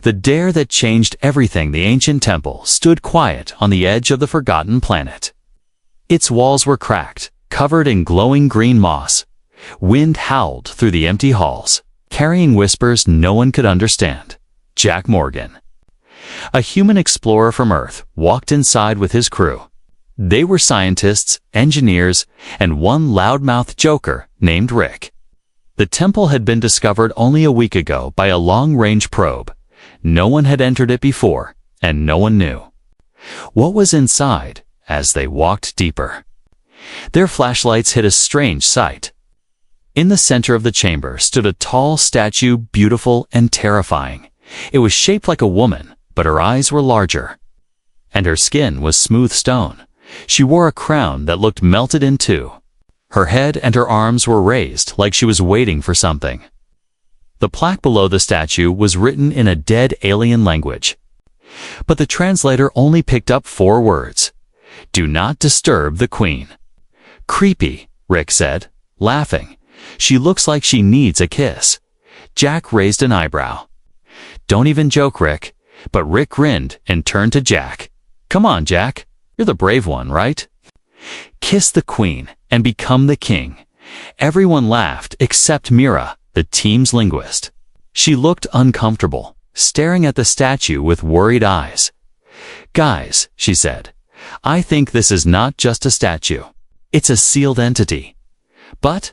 The dare that changed everything, the ancient temple stood quiet on the edge of the forgotten planet. Its walls were cracked, covered in glowing green moss. Wind howled through the empty halls, carrying whispers no one could understand. Jack Morgan, a human explorer from Earth, walked inside with his crew. They were scientists, engineers, and one loudmouth joker named Rick. The temple had been discovered only a week ago by a long-range probe. No one had entered it before, and no one knew what was inside as they walked deeper. Their flashlights hit a strange sight. In the center of the chamber stood a tall statue, beautiful and terrifying. It was shaped like a woman, but her eyes were larger, and her skin was smooth stone. She wore a crown that looked melted in two. Her head and her arms were raised like she was waiting for something. The plaque below the statue was written in a dead alien language, but the translator only picked up 4 words. "Do not disturb the queen." "Creepy," Rick said, laughing. "She looks like she needs a kiss." Jack raised an eyebrow. "Don't even joke, Rick." But Rick grinned and turned to Jack. "Come on, Jack. You're the brave one, right? Kiss the queen and become the king." Everyone laughed except Mira, the team's linguist. She looked uncomfortable, staring at the statue with worried eyes. "Guys," she said, "I think this is not just a statue. It's a sealed entity." But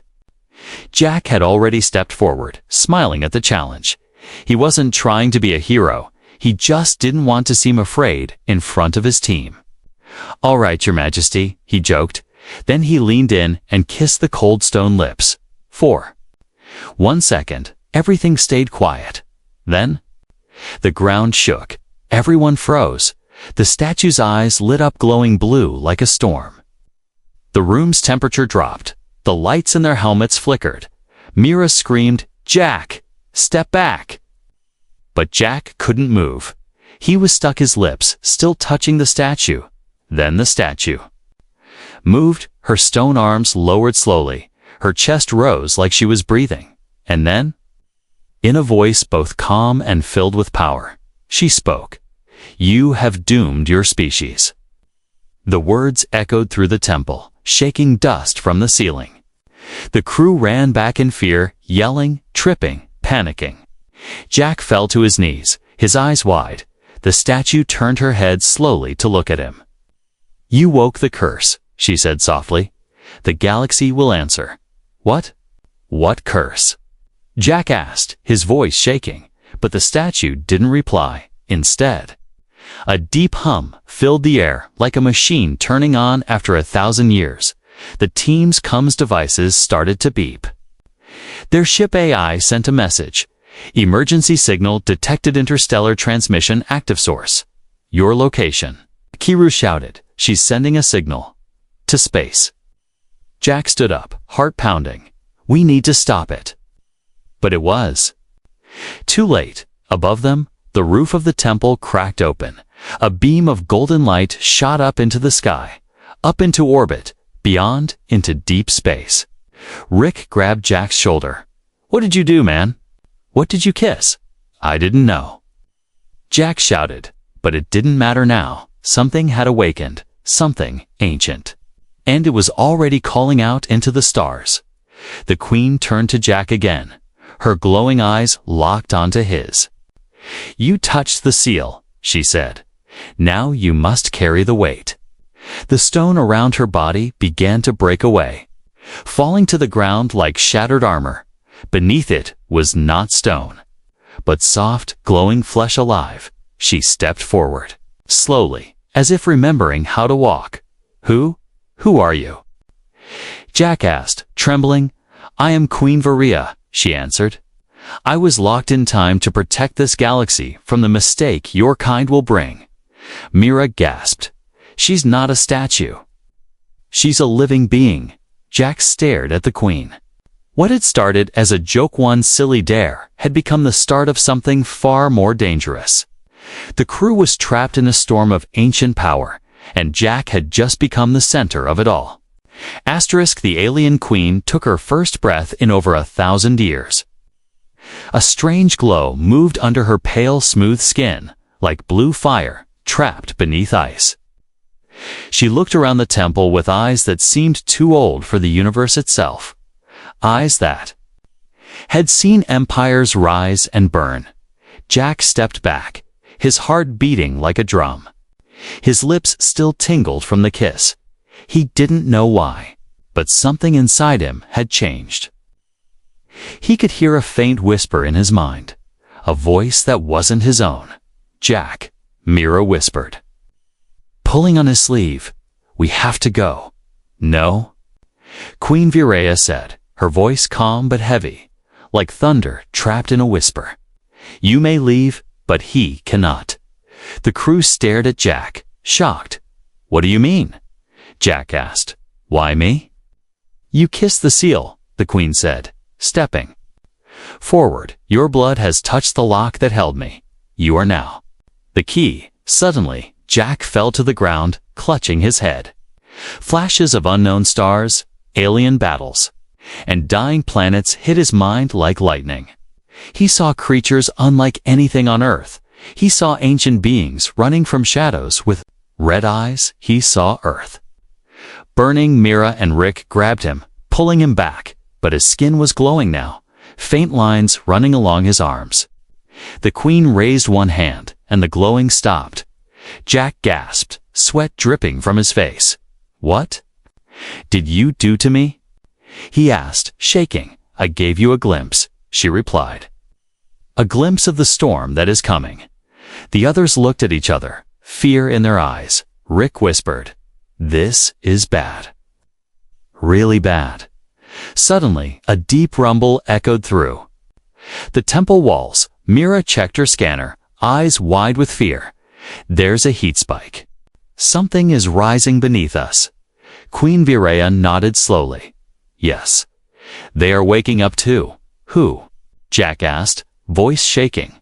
Jack had already stepped forward, smiling at the challenge. He wasn't trying to be a hero. He just didn't want to seem afraid in front of his team. "All right, Your Majesty," he joked. Then he leaned in and kissed the cold stone lips. For 1 second, everything stayed quiet. Then the ground shook. Everyone froze. The statue's eyes lit up glowing blue like a storm. The room's temperature dropped. The lights in their helmets flickered. Mira screamed, "Jack, step back!" But Jack couldn't move. He was stuck, his lips still touching the statue. Then the statue moved, her stone arms lowered slowly. Her chest rose like she was breathing. And then, in a voice both calm and filled with power, she spoke. "You have doomed your species." The words echoed through the temple, shaking dust from the ceiling. The crew ran back in fear, yelling, tripping, panicking. Jack fell to his knees, his eyes wide. The statue turned her head slowly to look at him. "You woke the curse," she said softly. "The galaxy will answer." "What? What curse?" Jack asked, his voice shaking, but the statue didn't reply. Instead, a deep hum filled the air, like a machine turning on after 1,000 years. The team's comms devices started to beep. Their ship AI sent a message. "Emergency signal detected, interstellar transmission active source. Your location." Kiru shouted, "She's sending a signal to space." Jack stood up, heart pounding. "We need to stop it." But it was too late. Above them, the roof of the temple cracked open. A beam of golden light shot up into the sky, up into orbit, beyond, into deep space. Rick grabbed Jack's shoulder. "What did you do, man? What did you kiss?" "I didn't know," Jack shouted, but it didn't matter now. Something had awakened, something ancient. And it was already calling out into the stars. The queen turned to Jack again, her glowing eyes locked onto his. "You touched the seal," she said. "Now you must carry the weight." The stone around her body began to break away, falling to the ground like shattered armor. Beneath it was not stone, but soft, glowing flesh alive. She stepped forward, slowly, as if remembering how to walk. Who are you?" Jack asked, trembling. "I am Queen Varia," she answered. "I was locked in time to protect this galaxy from the mistake your kind will bring." Mira gasped. "She's not a statue. She's a living being." Jack stared at the queen. What had started as a joke, one silly dare, had become the start of something far more dangerous. The crew was trapped in a storm of ancient power, and Jack had just become the center of it all. The alien queen took her first breath in over 1,000 years. A strange glow moved under her pale, smooth skin, like blue fire trapped beneath ice. She looked around the temple with eyes that seemed too old for the universe itself. Eyes that had seen empires rise and burn. Jack stepped back, his heart beating like a drum. His lips still tingled from the kiss. He didn't know why, but something inside him had changed. He could hear a faint whisper in his mind, a voice that wasn't his own. "Jack," Mira whispered. Pulling on his sleeve, "We have to go." "No," Queen Virea said, her voice calm but heavy, like thunder trapped in a whisper. "You may leave, but he cannot." The crew stared at Jack, shocked. "What do you mean?" Jack asked. "Why me?" "You kissed the seal," the Queen said, stepping forward. "Your blood has touched the lock that held me. You are now the key." Suddenly, Jack fell to the ground, clutching his head. Flashes of unknown stars, alien battles, and dying planets hit his mind like lightning. He saw creatures unlike anything on Earth. He saw ancient beings running from shadows with red eyes. He saw Earth burning. Mira and Rick grabbed him, pulling him back, but his skin was glowing now, faint lines running along his arms. The Queen raised one hand, and the glowing stopped. Jack gasped, sweat dripping from his face. "What did you do to me?" he asked, shaking. "I gave you a glimpse," she replied. "A glimpse of the storm that is coming." The others looked at each other, fear in their eyes. Rick whispered, "This is bad. Really bad." Suddenly, a deep rumble echoed through the temple walls. Mira checked her scanner, eyes wide with fear. "There's a heat spike. Something is rising beneath us." Queen Virea nodded slowly. "Yes. They are waking up too." "Who?" Jack asked, voice shaking.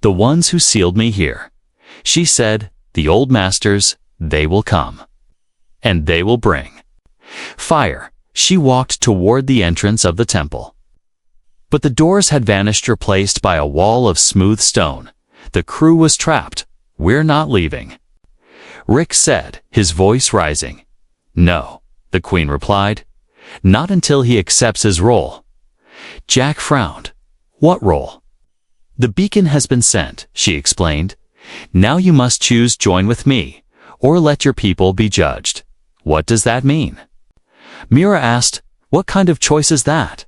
"The ones who sealed me here." She said, "The old masters, they will come. And they will bring fire." She walked toward the entrance of the temple. But the doors had vanished, replaced by a wall of smooth stone. The crew was trapped. "We're not leaving," Rick said, his voice rising. "No," the Queen replied. "Not until he accepts his role." Jack frowned. "What role?" "The beacon has been sent," she explained. "Now you must choose: join with me, or let your people be judged." "What does that mean?" Mira asked. "What kind of choice is that?"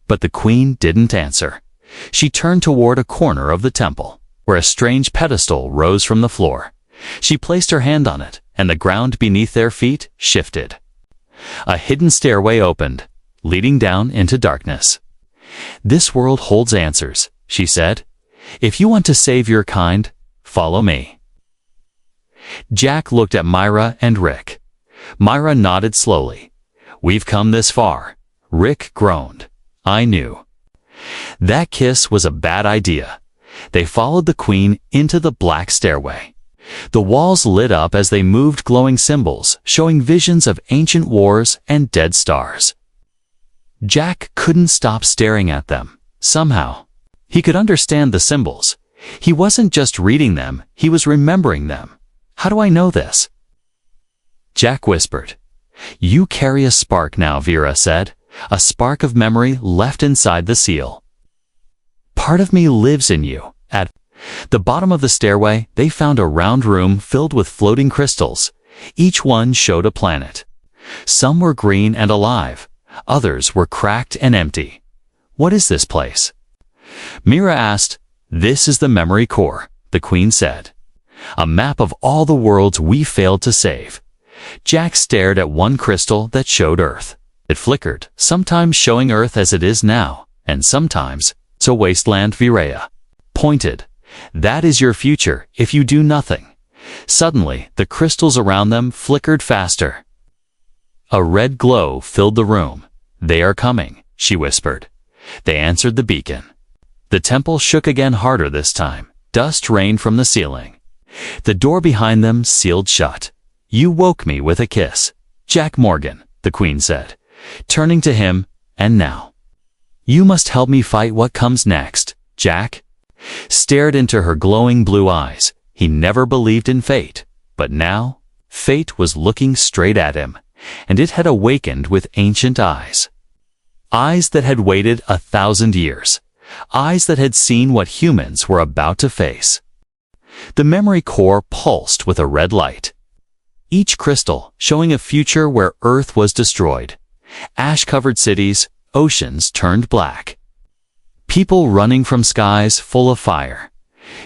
But the Queen didn't answer. She turned toward a corner of the temple, where a strange pedestal rose from the floor. She placed her hand on it, and the ground beneath their feet shifted. A hidden stairway opened, leading down into darkness. "This world holds answers," she said. "If you want to save your kind, follow me." Jack looked at Mira and Rick. Mira nodded slowly. "We've come this far." Rick groaned. "I knew that kiss was a bad idea." They followed the Queen into the black stairway. The walls lit up as they moved, glowing symbols, showing visions of ancient wars and dead stars. Jack couldn't stop staring at them. Somehow, he could understand the symbols. He wasn't just reading them, he was remembering them. "How do I know this?" Jack whispered. "You carry a spark now," Vera said. "A spark of memory left inside the seal. Part of me lives in you." At the bottom of the stairway, they found a round room filled with floating crystals. Each one showed a planet. Some were green and alive. Others were cracked and empty. "What is this place?" Mira asked. "This is the memory core," the Queen said. "A map of all the worlds we failed to save." Jack stared at one crystal that showed Earth. It flickered, sometimes showing Earth as it is now, and sometimes a wasteland. Virea pointed. "That is your future if you do nothing." Suddenly, the crystals around them flickered faster. A red glow filled the room. "They are coming," she whispered. They answered the beacon. The temple shook again, harder this time. Dust rained from the ceiling. The door behind them sealed shut. "You woke me with a kiss, Jack Morgan," the Queen said, turning to him. "And now You must help me fight what comes next. Jack stared into her glowing blue eyes. He never believed in fate, but now fate was looking straight at him, and it had awakened with ancient eyes. Eyes that had waited 1,000 years. Eyes that had seen what humans were about to face. The memory core pulsed with a red light. Each crystal showing a future where Earth was destroyed. Ash-covered cities, oceans turned black. People running from skies full of fire.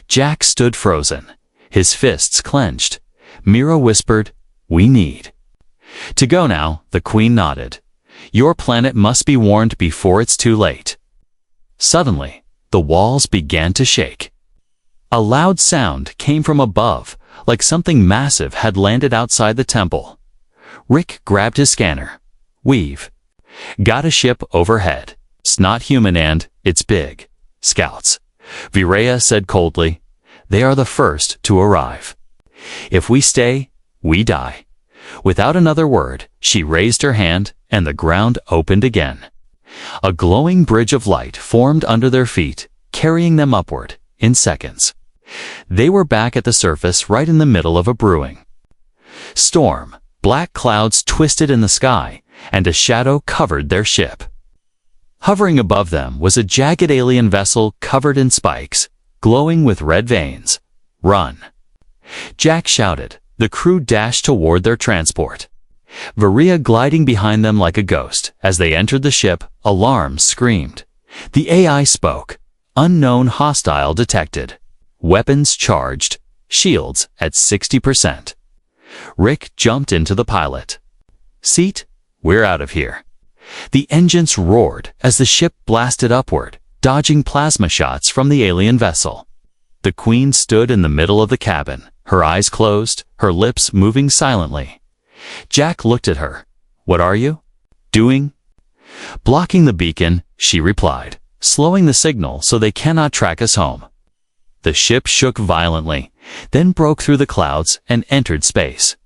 Jack stood frozen, his fists clenched. Mira whispered, "We need to go now." The Queen nodded. "Your planet must be warned before it's too late." Suddenly, the walls began to shake. A loud sound came from above, like something massive had landed outside the temple. Rick grabbed his scanner. "We've got a ship overhead. It's not human and it's big. Scouts," Virea said coldly. "They are the first to arrive. If we stay, we die." Without another word, she raised her hand and the ground opened again. A glowing bridge of light formed under their feet, carrying them upward in seconds. They were back at the surface right in the middle of a brewing storm. Black clouds twisted in the sky, and a shadow covered their ship. Hovering above them was a jagged alien vessel covered in spikes, glowing with red veins. "Run!" Jack shouted. The crew dashed toward their transport. Virea gliding behind them like a ghost. As they entered the ship, alarms screamed. The AI spoke. "Unknown hostile detected. Weapons charged. Shields at 60%. Rick jumped into the pilot seat. "We're out of here." The engines roared as the ship blasted upward, dodging plasma shots from the alien vessel. The Queen stood in the middle of the cabin, her eyes closed, her lips moving silently. Jack looked at her. "What are you doing?" "Blocking the beacon," she replied, "slowing the signal so they cannot track us home." The ship shook violently, then broke through the clouds and entered space.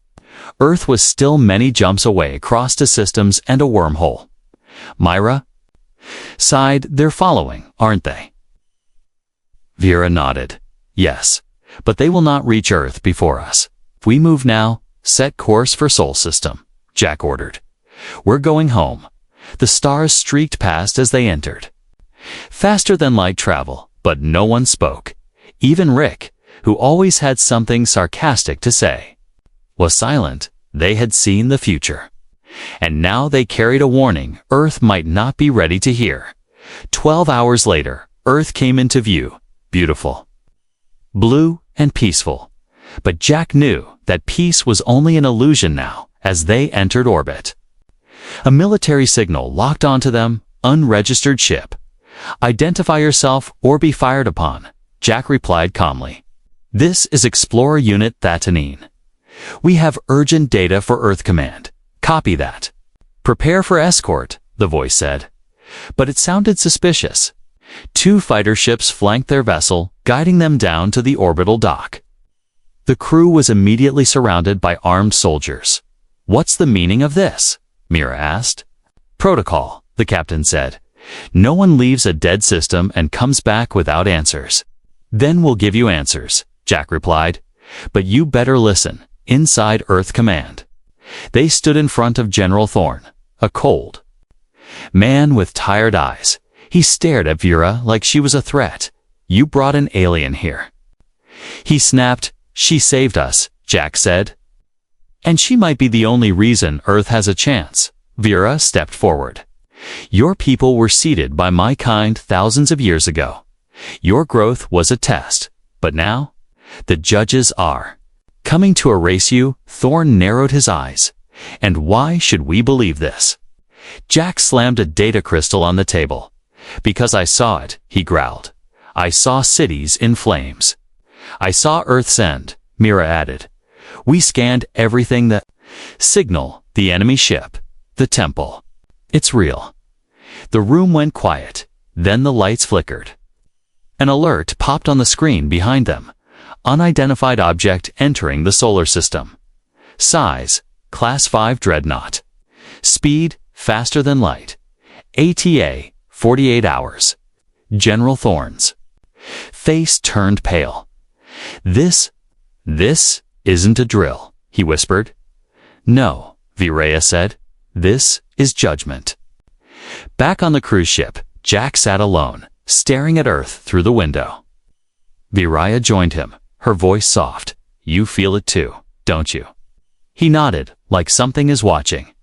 Earth was still many jumps away across the systems and a wormhole. Myra sighed. "They're following, aren't they?" Vera nodded. "Yes, but they will not reach Earth before us. If we move now, set course for Sol System," Jack ordered. "We're going home." The stars streaked past as they entered. Faster than light travel, but no one spoke. Even Rick, who always had something sarcastic to say, was silent. They had seen the future. And now they carried a warning Earth might not be ready to hear. 12 hours later, Earth came into view, beautiful, blue, and peaceful. But Jack knew that peace was only an illusion now as they entered orbit. A military signal locked onto them, "Unregistered ship. Identify yourself or be fired upon," Jack replied calmly. "This is Explorer Unit Thatanine. We have urgent data for Earth Command. Copy that." "Prepare for escort," the voice said. But it sounded suspicious. 2 fighter ships flanked their vessel, guiding them down to the orbital dock. The crew was immediately surrounded by armed soldiers. "What's the meaning of this?" Mira asked. "Protocol," the captain said. "No one leaves a dead system and comes back without answers." "Then we'll give you answers," Jack replied. "But you better listen." Inside Earth Command, they stood in front of General Thorne, a cold man with tired eyes. He stared at Vera like she was a threat. "You brought an alien here." He snapped. "She saved us," Jack said. "And she might be the only reason Earth has a chance." Vera stepped forward. "Your people were seeded by my kind thousands of years ago. Your growth was a test, but now the judges are coming to erase you." Thorne narrowed his eyes. "And why should we believe this?" Jack slammed a data crystal on the table. "Because I saw it," he growled. "I saw cities in flames. I saw Earth's end," Mira added. "We scanned everything, the signal, the enemy ship, the temple. It's real." The room went quiet. Then the lights flickered. An alert popped on the screen behind them. Unidentified object entering the solar system. Size, Class 5 dreadnought. Speed, faster than light. ATA, 48 hours. General Thorns. Face turned pale. This isn't a drill, he whispered. No, Viraya said. This is judgment. Back on the cruise ship, Jack sat alone, staring at Earth through the window. Viraya joined him, her voice soft. You feel it too, don't you? He nodded, like something is watching.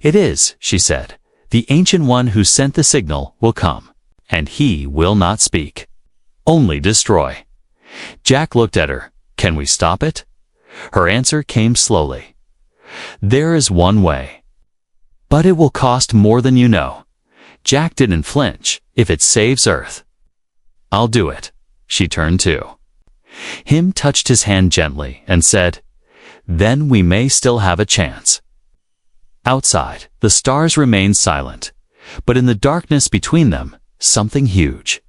It is, she said. The Ancient One who sent the signal will come, and he will not speak. Only destroy. Jack looked at her. Can we stop it? Her answer came slowly. There is one way. But it will cost more than you know. Jack didn't flinch, if it saves Earth. I'll do it. She turned to him, touched his hand gently, and said, Then we may still have a chance. Outside, the stars remained silent, but in the darkness between them, something huge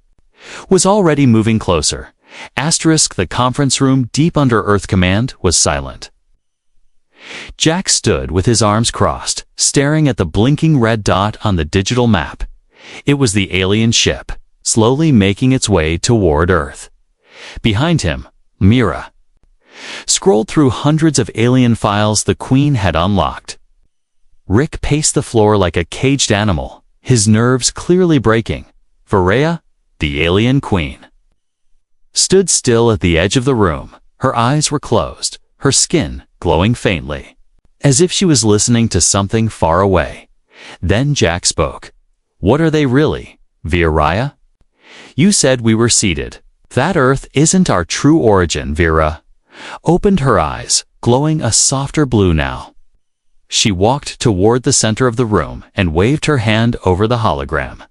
was already moving closer. The conference room deep under Earth Command was silent. Jack stood with his arms crossed, staring at the blinking red dot on the digital map. It was the alien ship, slowly making its way toward Earth. Behind him, Mira scrolled through hundreds of alien files the Queen had unlocked. Rick paced the floor like a caged animal, his nerves clearly breaking. Viraya, the alien queen, stood still at the edge of the room. Her eyes were closed, her skin glowing faintly, as if she was listening to something far away. Then Jack spoke. What are they really, Viraya? You said we were seeded. That Earth isn't our true origin, Vera opened her eyes, glowing a softer blue now. She walked toward the center of the room and waved her hand over the hologram.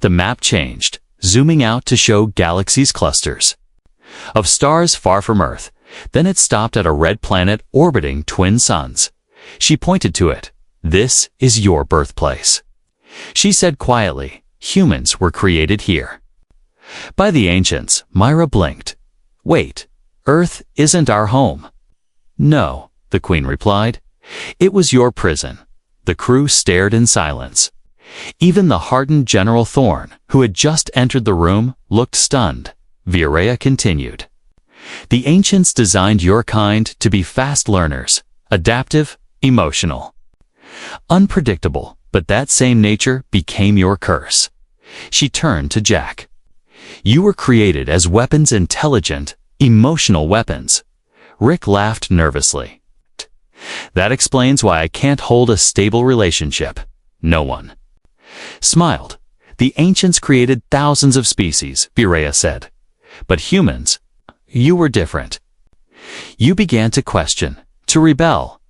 The map changed, zooming out to show galaxies clusters of stars far from Earth. Then it stopped at a red planet orbiting twin suns. She pointed to it. This is your birthplace. She said quietly, humans were created here by the ancients. Myra blinked. Wait, Earth isn't our home. No, the Queen replied. It was your prison. The crew stared in silence. Even the hardened General Thorn, who had just entered the room, looked stunned. Viraya continued. The ancients designed your kind to be fast learners, adaptive, emotional, unpredictable, but that same nature became your curse. She turned to Jack. You were created as weapons, intelligent, emotional weapons. Rick laughed nervously. That explains why I can't hold a stable relationship. No one smiled. The ancients created thousands of species, Viraya said. But humans, you were different. You began to question, to rebel.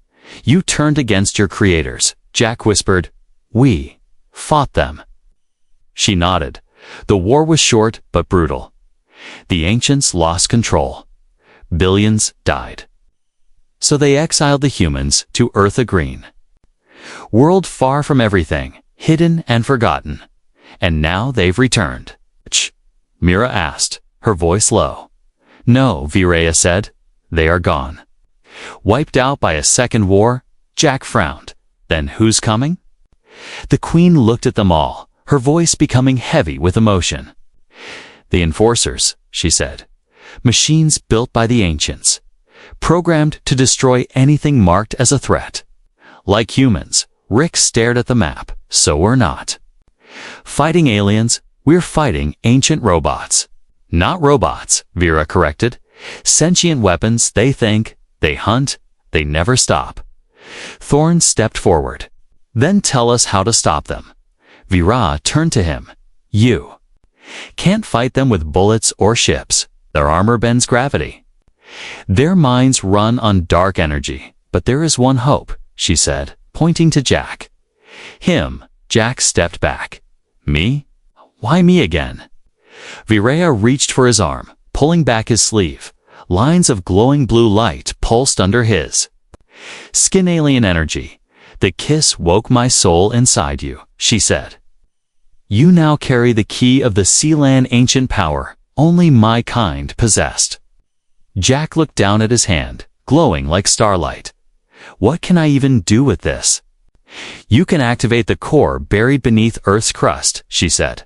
You turned against your creators. Jack whispered, We fought them. She nodded. The war was short but brutal. The ancients lost control. Billions died. So they exiled the humans to Earth, a green world far from everything, hidden and forgotten. And now they've returned. Mira asked, her voice low. No, Viraya said. They are gone. Wiped out by a second war? Jack frowned. Then who's coming? The Queen looked at them all, her voice becoming heavy with emotion. The Enforcers, she said. Machines built by the ancients, programmed to destroy anything marked as a threat. Like humans, Rick stared at the map. So we're not fighting aliens, we're fighting ancient robots. Not robots, Vera corrected. Sentient weapons. They think, they hunt, they never stop. Thorn stepped forward. Then tell us how to stop them. Vera turned to him. You can't fight them with bullets or ships. Their armor bends gravity. Their minds run on dark energy. But there is one hope, she said, pointing to Jack. Him. Jack stepped back. Me? Why me again? Viraya reached for his arm, pulling back his sleeve. Lines of glowing blue light pulsed under his skin. Alien energy. The kiss woke my soul inside you, she said. You now carry the key of the Sealand ancient power only my kind possessed. Jack looked down at his hand, glowing like starlight. What can I even do with this? You can activate the core buried beneath Earth's crust, she said.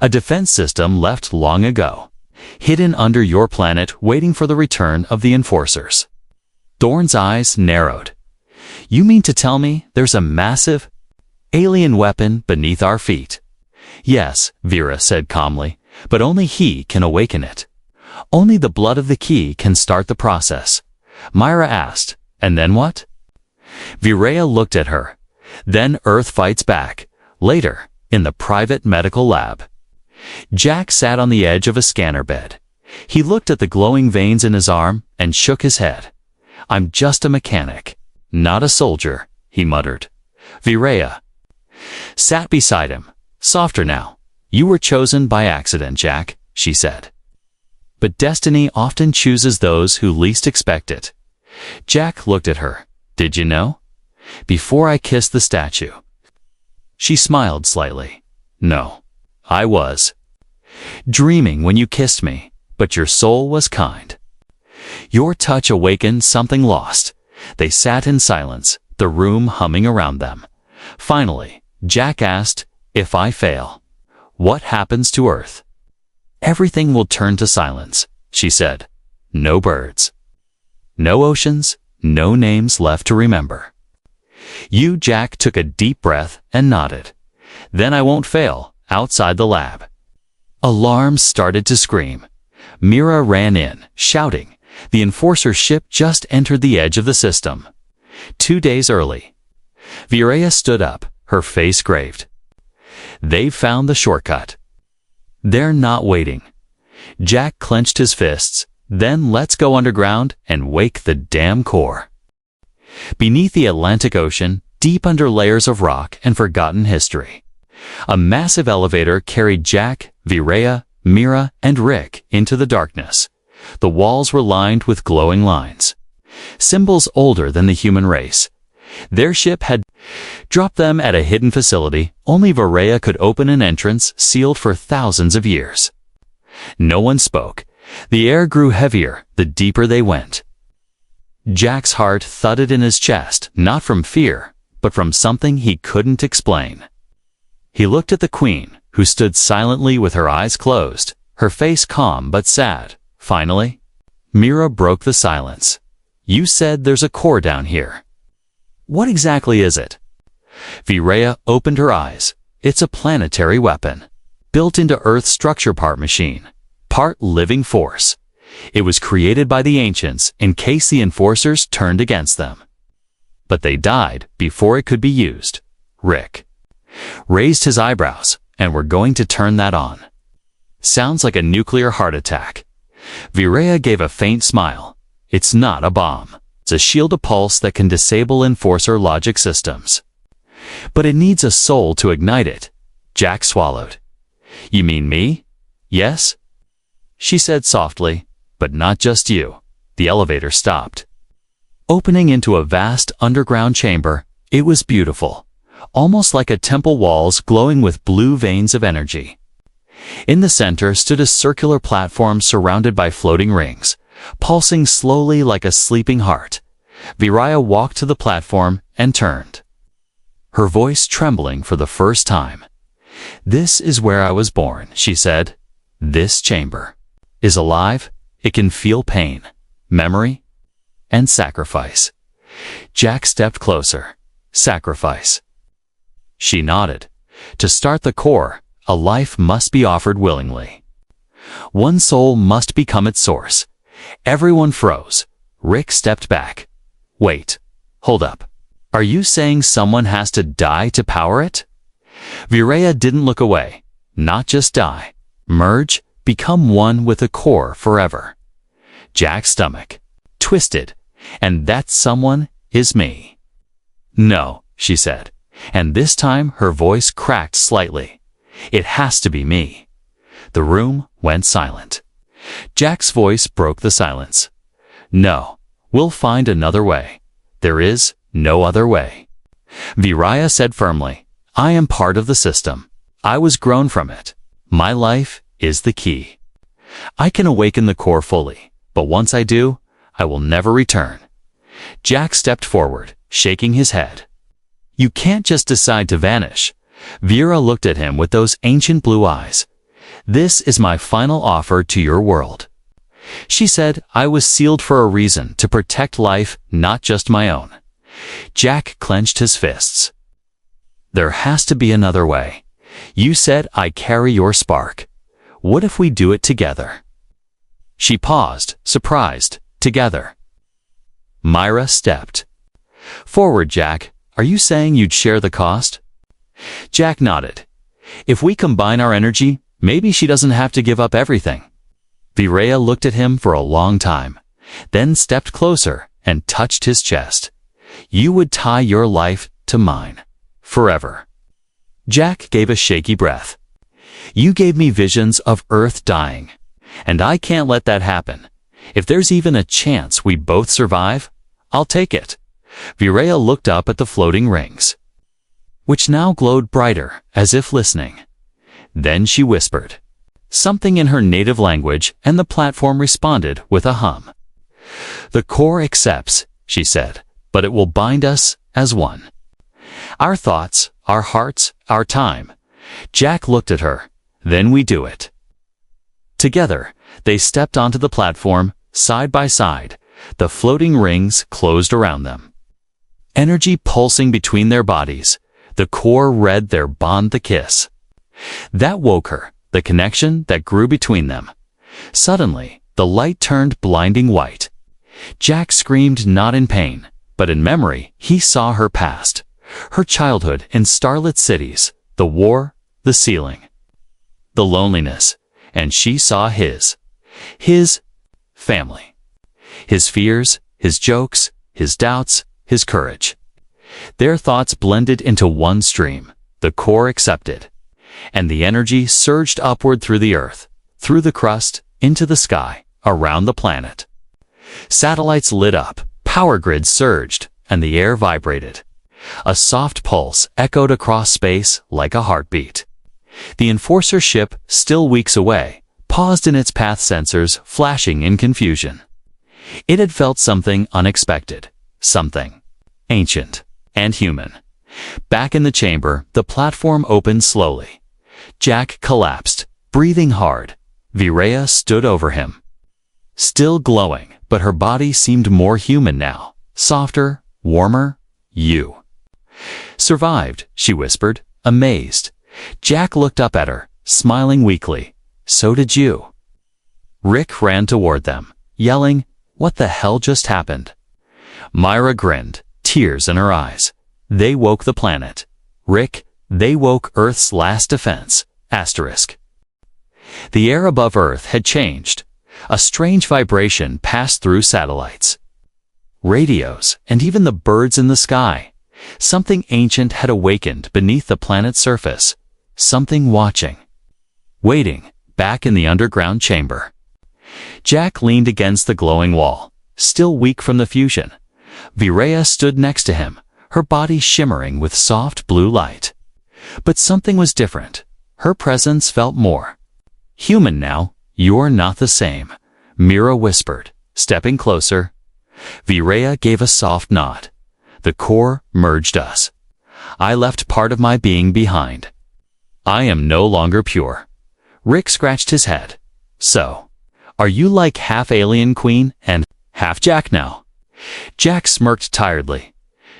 A defense system left long ago, hidden under your planet waiting for the return of the enforcers. Thorne's eyes narrowed. You mean to tell me there's a massive alien weapon beneath our feet? Yes, Vera said calmly, but only he can awaken it. Only the blood of the key can start the process. Myra asked, and then what? Virea looked at her. Then Earth fights back. Later, in the private medical lab. Jack sat on the edge of a scanner bed. He looked at the glowing veins in his arm and shook his head. I'm just a mechanic, not a soldier, he muttered. Virea sat beside him. Softer now. You were chosen by accident, Jack, she said. But destiny often chooses those who least expect it. Jack looked at her. Did you know? Before I kissed the statue. She smiled slightly. No, I was dreaming when you kissed me, but your soul was kind. Your touch awakened something lost. They sat in silence, the room humming around them. Finally, Jack asked, if I fail, what happens to Earth? Everything will turn to silence, she said. No birds. No oceans, no names left to remember. You, Jack, took a deep breath and nodded. Then I won't fail, outside the lab. Alarms started to scream. Mira ran in, shouting. The enforcer ship just entered the edge of the system. 2 days early. Virea stood up, her face graved. They've found the shortcut. They're not waiting. Jack clenched his fists. Then let's go underground and wake the damn core. Beneath the Atlantic Ocean, deep under layers of rock and forgotten history, a massive elevator carried Jack, Virea, Mira, and Rick into the darkness. The walls were lined with glowing lines, symbols older than the human race. Their ship had dropped them at a hidden facility. Only Virea could open an entrance sealed for thousands of years. No one spoke. The air grew heavier the deeper they went. Jack's heart thudded in his chest, not from fear, but from something he couldn't explain. He looked at the Queen, who stood silently with her eyes closed, her face calm but sad. Finally, Mira broke the silence. You said there's a core down here. What exactly is it? Virea opened her eyes. It's a planetary weapon, built into Earth's structure, part machine, part living force. It was created by the ancients in case the enforcers turned against them. But they died before it could be used. Rick raised his eyebrows, and we're going to turn that on. Sounds like a nuclear heart attack. Virea gave a faint smile. It's not a bomb. It's a shield of pulse that can disable enforcer logic systems. But it needs a soul to ignite it. Jack swallowed. You mean me? Yes? She said softly, but not just you. The elevator stopped. Opening into a vast underground chamber, it was beautiful, almost like a temple, walls glowing with blue veins of energy. In the center stood a circular platform surrounded by floating rings, pulsing slowly like a sleeping heart. Virea walked to the platform and turned, her voice trembling for the first time. This is where I was born, she said. This chamber is alive. It can feel pain, memory, and sacrifice. Jack stepped closer. Sacrifice. She nodded. To start the core, a life must be offered willingly. One soul must become its source. Everyone froze. Rick stepped back. Wait. Hold up. Are you saying someone has to die to power it? Virea didn't look away. Not just die. Merge, become one with the core forever. Jack's stomach twisted. And that someone is me. No, she said. And this time her voice cracked slightly. It has to be me. The room went silent. Jack's voice broke the silence. No, we'll find another way. There is no other way. Virea said firmly, I am part of the system. I was grown from it. My life is the key. I can awaken the core fully, but once I do, I will never return. Jack stepped forward, shaking his head. You can't just decide to vanish. Vera looked at him with those ancient blue eyes. This is my final offer to your world. She said I was sealed for a reason, to protect life, not just my own. Jack clenched his fists. There has to be another way. You said I carry your spark. What if we do it together? She paused, surprised. Together. Myra stepped forward. Jack, are you saying you'd share the cost? Jack nodded. If we combine our energy, maybe she doesn't have to give up everything. Virea looked at him for a long time, then stepped closer and touched his chest. You would tie your life to mine. Forever. Jack gave a shaky breath. You gave me visions of Earth dying, and I can't let that happen. If there's even a chance we both survive, I'll take it. Virea looked up at the floating rings, which now glowed brighter, as if listening. Then she whispered something in her native language, and the platform responded with a hum. The core accepts, she said, but it will bind us as one. Our thoughts, our hearts, our time. Jack looked at her. Then we do it. Together, they stepped onto the platform, side by side. The floating rings closed around them. Energy pulsing between their bodies. The core read their bond, the kiss. That woke her, the connection that grew between them. Suddenly, the light turned blinding white. Jack screamed, not in pain, but in memory. He saw her past. Her childhood in starlit cities, the war, the ceiling, the loneliness, and she saw his family. His fears, his jokes, his doubts, his courage. Their thoughts blended into one stream. The core accepted, and the energy surged upward through the earth, through the crust, into the sky, around the planet. Satellites lit up, power grids surged, and the air vibrated. A soft pulse echoed across space like a heartbeat. The Enforcer ship, still weeks away, paused in its path, sensors flashing in confusion. It had felt something unexpected, something ancient and human. Back in the chamber, the platform opened slowly. Jack collapsed, breathing hard. Virea stood over him, still glowing, but her body seemed more human now, softer, warmer. You survived, she whispered, amazed. Jack looked up at her, smiling weakly. So did you. Rick ran toward them, yelling, what the hell just happened? Myra grinned, tears in her eyes. They woke the planet. Rick, they woke Earth's last defense. Asterisk. The air above Earth had changed. A strange vibration passed through satellites, radios, and even the birds in the sky. Something ancient had awakened beneath the planet's surface. Something watching, waiting, back in the underground chamber. Jack leaned against the glowing wall, still weak from the fusion. Virea stood next to him, her body shimmering with soft blue light. But something was different. Her presence felt more human now. You're not the same, Mira whispered, stepping closer. Virea gave a soft nod. The core merged us. I left part of my being behind. I am no longer pure. Rick scratched his head. So, are you like half alien queen and half Jack now? Jack smirked tiredly.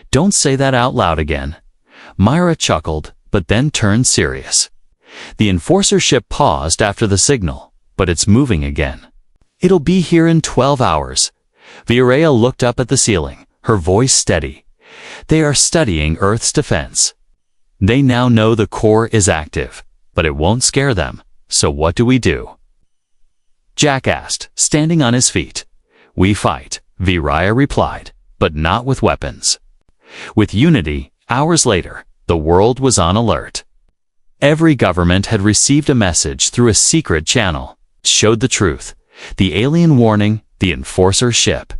Don't say that out loud again. Myra chuckled, but then turned serious. The Enforcer ship paused after the signal, but it's moving again. It'll be here in 12 hours. Virea looked up at the ceiling, her voice steady. They are studying Earth's defense. They now know the core is active, but it won't scare them. So what do we do? Jack asked, standing on his feet. We fight, Virea replied, but not with weapons. With unity. Hours later, the world was on alert. Every government had received a message through a secret channel. It showed the truth, the alien warning, the Enforcer ship,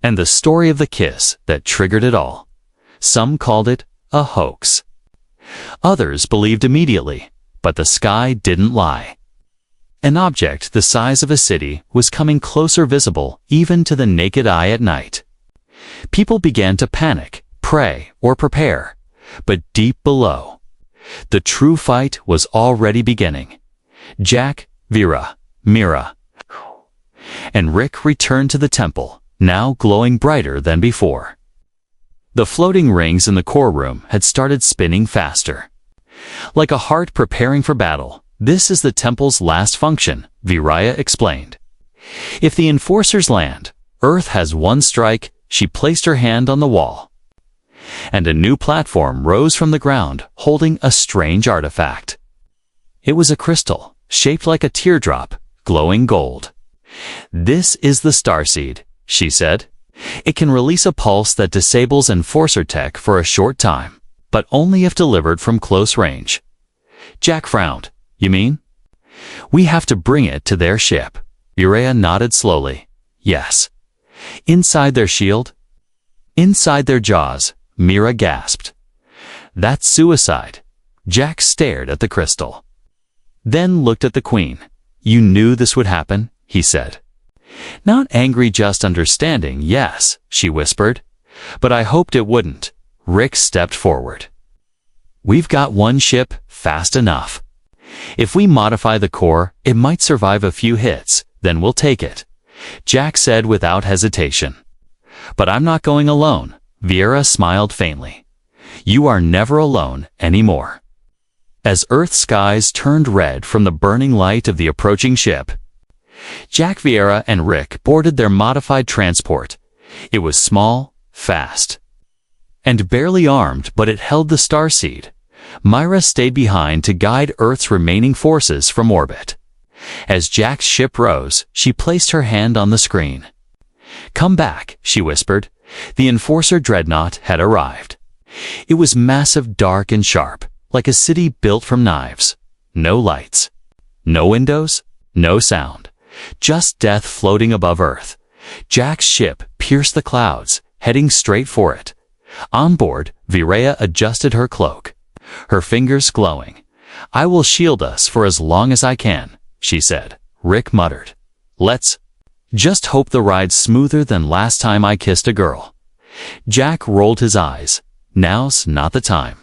and the story of the kiss that triggered it all. Some called it a hoax. Others believed immediately, but the sky didn't lie. An object the size of a city was coming closer, visible even to the naked eye at night. People began to panic, pray, or prepare. But deep below, the true fight was already beginning. Jack, Vera, Mira, and Rick returned to the temple, now glowing brighter than before. The floating rings in the core room had started spinning faster. Like a heart preparing for battle, this is the temple's last function, Viraya explained. If the enforcers land, Earth has one strike. She placed her hand on the wall, and a new platform rose from the ground, holding a strange artifact. It was a crystal, shaped like a teardrop, glowing gold. "This is the starseed," she said. "It can release a pulse that disables enforcer tech for a short time, but only if delivered from close range." Jack frowned. "You mean?" "We have to bring it to their ship." Viraya nodded slowly. "Yes." "Inside their shield?" "Inside their jaws," Mira gasped. "That's suicide." Jack stared at the crystal, then looked at the Queen. "You knew this would happen?" he said. "Not angry, just understanding, yes," she whispered. "But I hoped it wouldn't." Rick stepped forward. "We've got one ship, fast enough. If we modify the core, it might survive a few hits, then we'll take it," Jack said without hesitation. "But I'm not going alone," Vera smiled faintly. "You are never alone anymore." As Earth's skies turned red from the burning light of the approaching ship, Jack, Vera, and Rick boarded their modified transport. It was small, fast, and barely armed, but it held the starseed. Myra stayed behind to guide Earth's remaining forces from orbit. As Jack's ship rose, she placed her hand on the screen. "Come back," she whispered. The Enforcer dreadnought had arrived. It was massive, dark, and sharp, like a city built from knives. No lights, no windows, no sound. Just death floating above Earth. Jack's ship pierced the clouds, heading straight for it. On board, Viraya adjusted her cloak, her fingers glowing. "I will shield us for as long as I can," she said. Rick muttered, "Let's just hope the ride's smoother than last time I kissed a girl." Jack rolled his eyes. "Now's not the time."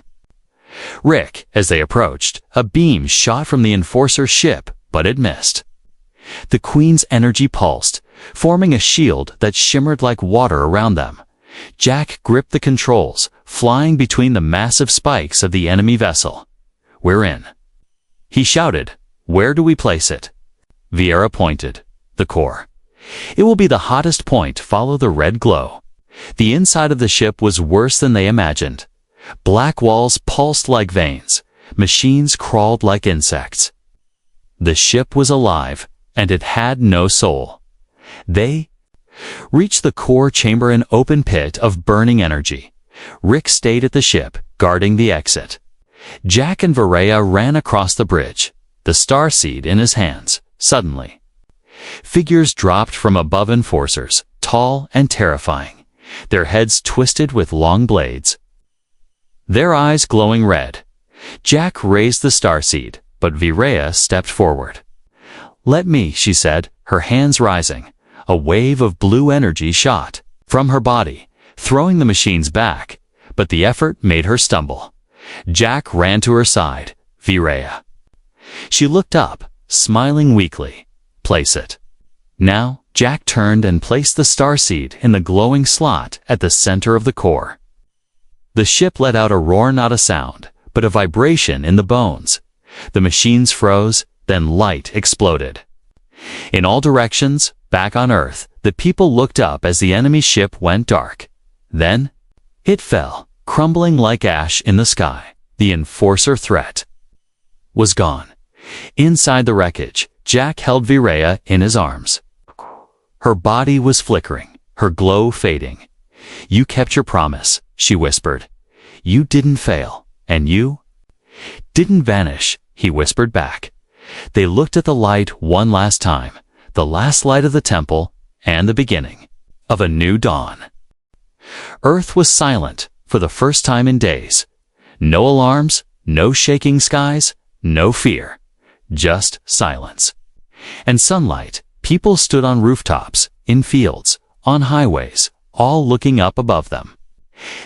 Rick, as they approached, a beam shot from the Enforcer's ship, but it missed. The Queen's energy pulsed, forming a shield that shimmered like water around them. Jack gripped the controls, flying between the massive spikes of the enemy vessel. "We're in," he shouted. "Where do we place it?" Vieira pointed. "The core. It will be the hottest point. Follow the red glow." The inside of the ship was worse than they imagined. Black walls pulsed like veins. Machines crawled like insects. The ship was alive, and it had no soul. They reached the core chamber, an open pit of burning energy. Rick stayed at the ship, guarding the exit. Jack and Viraya ran across the bridge, the starseed in his hands. Suddenly, figures dropped from above, enforcers, tall and terrifying, their heads twisted with long blades, their eyes glowing red. Jack raised the starseed, but Viraya stepped forward. "Let me," she said, her hands rising. A wave of blue energy shot from her body, throwing the machines back, but the effort made her stumble. Jack ran to her side. "Viraya." She looked up, smiling weakly. "Place it." Now, Jack turned and placed the starseed in the glowing slot at the center of the core. The ship let out a roar, not a sound, but a vibration in the bones. The machines froze, then light exploded. In all directions, back on Earth, the people looked up as the enemy ship went dark. Then, it fell, crumbling like ash in the sky. The Enforcer threat was gone. Inside the wreckage, Jack held Viraya in his arms. Her body was flickering, her glow fading. "You kept your promise," she whispered. "You didn't fail, and you didn't vanish," he whispered back. They looked at the light one last time, the last light of the temple, and the beginning of a new dawn. Earth was silent for the first time in days. No alarms, no shaking skies, no fear, just silence. And sunlight. People stood on rooftops, in fields, on highways, all looking up above them.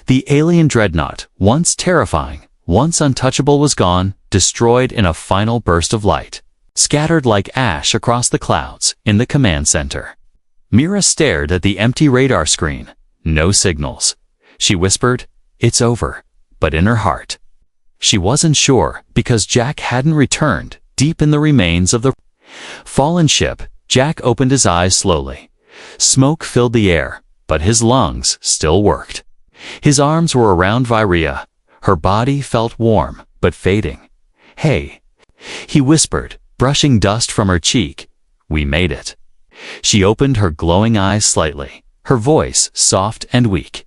The alien dreadnought, once terrifying, once untouchable, was gone, destroyed in a final burst of light, scattered like ash across the clouds in the command center. Mira stared at the empty radar screen. No signals. She whispered, "It's over," but in her heart, she wasn't sure, because Jack hadn't returned. Deep in the remains of the fallen ship, Jack opened his eyes slowly. Smoke filled the air, but his lungs still worked. His arms were around Virea. Her body felt warm, but fading. "Hey," he whispered, brushing dust from her cheek. "We made it." She opened her glowing eyes slightly, her voice soft and weak.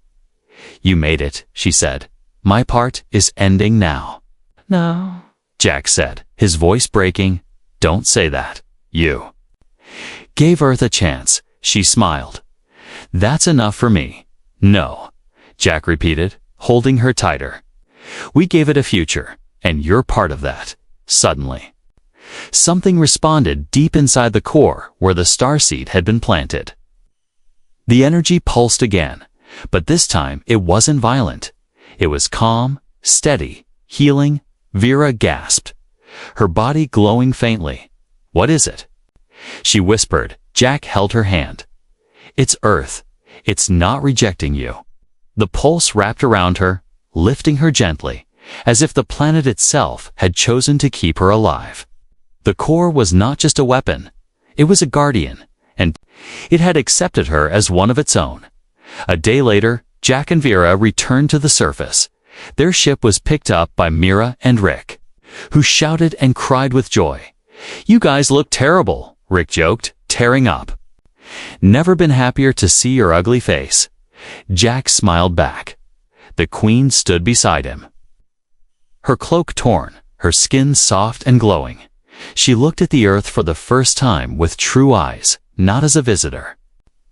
"You made it," she said. "My part is ending now." "No," Jack said, his voice breaking. "Don't say that. You gave Earth a chance," she smiled. "That's enough for me." "No," Jack repeated, holding her tighter. "We gave it a future, and you're part of that." Suddenly, something responded deep inside the core where the starseed had been planted. The energy pulsed again, but this time it wasn't violent. It was calm, steady, healing. Vera gasped, her body glowing faintly. "What is it?" she whispered. Jack held her hand. "It's Earth. It's not rejecting you." The pulse wrapped around her, lifting her gently, as if the planet itself had chosen to keep her alive. The core was not just a weapon. It was a guardian, and it had accepted her as one of its own. A day later, Jack and Vera returned to the surface. Their ship was picked up by Mira and Rick, who shouted and cried with joy. "You guys look terrible," Rick joked, tearing up. "Never been happier to see your ugly face." Jack smiled back. The Queen stood beside him, her cloak torn, her skin soft and glowing. She looked at the Earth for the first time with true eyes, not as a visitor,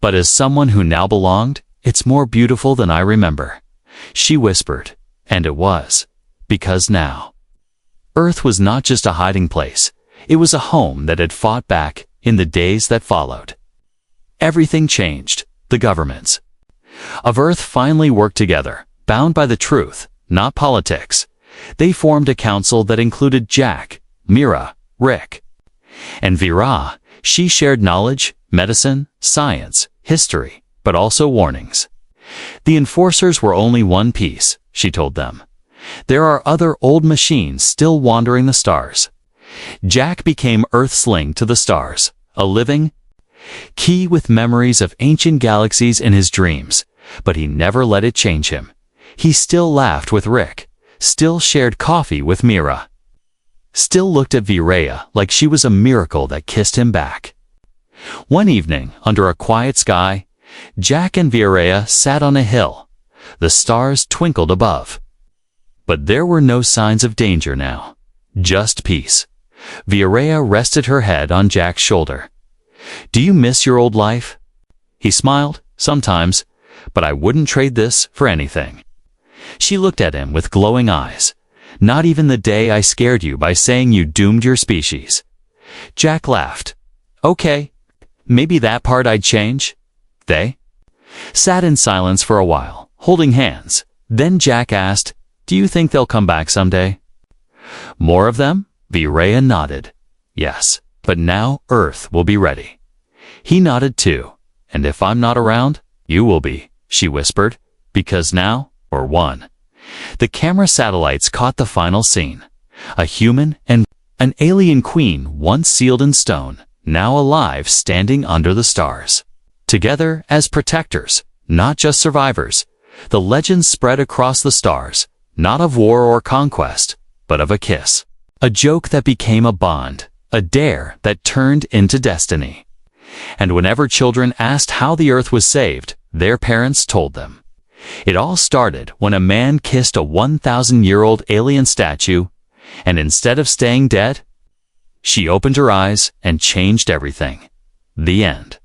but as someone who now belonged. "It's more beautiful than I remember," she whispered. And it was, because now Earth was not just a hiding place. It was a home that had fought back in the days that followed. Everything changed. The governments of Earth finally worked together, bound by the truth, not politics. They formed a council that included Jack, Mira, Rick, and Vera. She shared knowledge, medicine, science, history, but also warnings. The enforcers were only one piece, she told them. There are other old machines still wandering the stars. Jack became Earth's link to the stars, a living key with memories of ancient galaxies in his dreams, but he never let it change him. He still laughed with Rick, still shared coffee with Mira, still looked at Virea like she was a miracle that kissed him back. One evening, under a quiet sky, Jack and Virea sat on a hill. The stars twinkled above. But there were no signs of danger now, just peace. Virea rested her head on Jack's shoulder. "Do you miss your old life?" He smiled. "Sometimes, but I wouldn't trade this for anything." She looked at him with glowing eyes. "Not even the day I scared you by saying you doomed your species." Jack laughed. "Okay, maybe that part I'd change." They sat in silence for a while, holding hands. Then Jack asked, "Do you think they'll come back someday?" "More of them?" Virea nodded. "Yes, but now Earth will be ready." He nodded too. "And if I'm not around, you will be," she whispered, "because now, or one." The camera satellites caught the final scene. A human and an alien queen once sealed in stone, now alive standing under the stars. Together as protectors, not just survivors. The legend spread across the stars, not of war or conquest, but of a kiss. A joke that became a bond, a dare that turned into destiny. And whenever children asked how the Earth was saved, their parents told them. It all started when a man kissed a 1,000-year-old alien statue, and instead of staying dead, she opened her eyes and changed everything. The end.